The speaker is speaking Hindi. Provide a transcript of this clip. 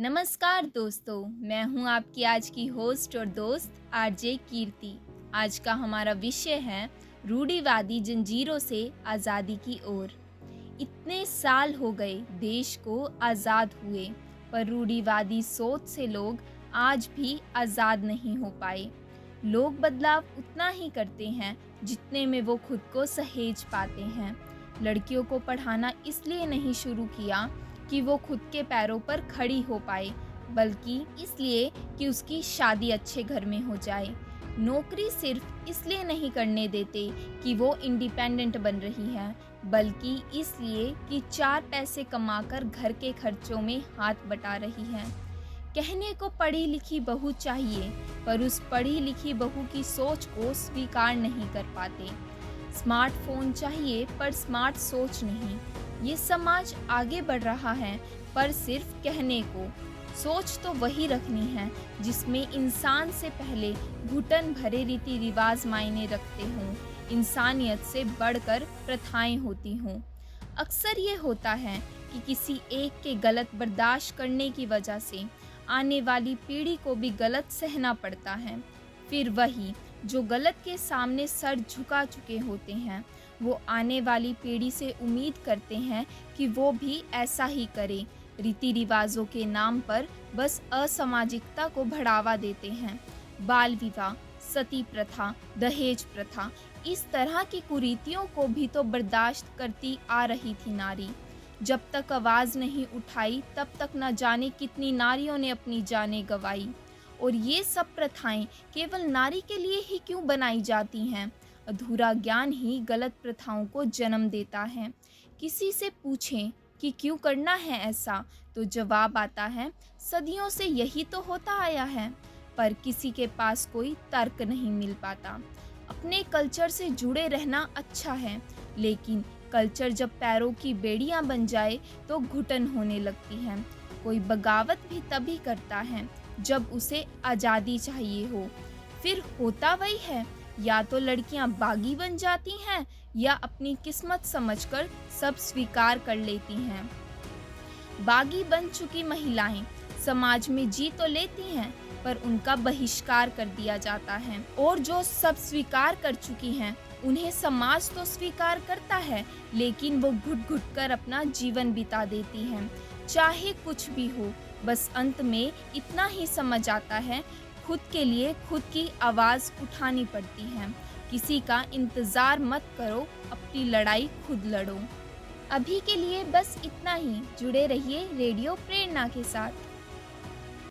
नमस्कार दोस्तों, मैं हूं आपकी आज की होस्ट और दोस्त आरजे कीर्ति। आज का हमारा विषय है रूढ़िवादी जंजीरों से आज़ादी की ओर। इतने साल हो गए देश को आज़ाद हुए, पर रूढ़िवादी सोच से लोग आज भी आज़ाद नहीं हो पाए। लोग बदलाव उतना ही करते हैं जितने में वो खुद को सहेज पाते हैं। लड़कियों को पढ़ाना इसलिए नहीं शुरू किया कि वो खुद के पैरों पर खड़ी हो पाए, बल्कि इसलिए कि उसकी शादी अच्छे घर में हो जाए। नौकरी सिर्फ इसलिए नहीं करने देते कि वो इंडिपेंडेंट बन रही है, बल्कि इसलिए कि 4 पैसे कमाकर घर के खर्चों में हाथ बटा रही है। कहने को पढ़ी लिखी बहू चाहिए, पर उस पढ़ी लिखी बहू की सोच को स्वीकार नहीं कर पाते। स्मार्टफोन चाहिए, पर स्मार्ट सोच नहीं। ये समाज आगे बढ़ रहा है, पर सिर्फ कहने को। सोच तो वही रखनी है जिसमें इंसान से पहले घुटन भरे रीति रिवाज मायने रखते हों, इंसानियत से बढ़कर प्रथाएं होती हों। अक्सर ये होता है कि किसी एक के गलत बर्दाश्त करने की वजह से आने वाली पीढ़ी को भी गलत सहना पड़ता है। फिर वही जो गलत के सामने सर झुका चुके होते हैं, वो आने वाली पीढ़ी से उम्मीद करते हैं कि वो भी ऐसा ही करे। रीति रिवाजों के नाम पर बस असामाजिकता को बढ़ावा देते हैं। बाल विवाह, सती प्रथा, दहेज प्रथा, इस तरह की कुरीतियों को भी तो बर्दाश्त करती आ रही थी नारी। जब तक आवाज़ नहीं उठाई, तब तक न जाने कितनी नारियों ने अपनी जानें गंवाई। और ये सब प्रथाएं केवल नारी के लिए ही क्यों बनाई जाती हैं? अधूरा ज्ञान ही गलत प्रथाओं को जन्म देता है। किसी से पूछें कि क्यों करना है ऐसा, तो जवाब आता है, सदियों से यही तो होता आया है। पर किसी के पास कोई तर्क नहीं मिल पाता। अपने कल्चर से जुड़े रहना अच्छा है, लेकिन कल्चर जब पैरों की बेड़ियां बन जाए तो घुटन होने लगती है। कोई बगावत भी तभी करता है जब उसे आज़ादी चाहिए हो। फिर होता वही है, या तो लड़कियां बागी बन जाती हैं या अपनी किस्मत समझकर सब स्वीकार कर लेती हैं। बागी बन चुकी महिलाएं समाज में जी तो लेती हैं, पर उनका बहिष्कार कर दिया जाता है। और जो सब स्वीकार कर चुकी हैं, उन्हें समाज तो स्वीकार करता है, लेकिन वो घुट घुट कर अपना जीवन बिता देती हैं। चाहे कुछ भी हो, बस अंत में इतना ही समझ आता है, खुद के लिए खुद की आवाज़ उठानी पड़ती है। किसी का इंतज़ार मत करो, अपनी लड़ाई खुद लड़ो। अभी के लिए बस इतना ही। जुड़े रहिए रेडियो प्रेरणा के साथ।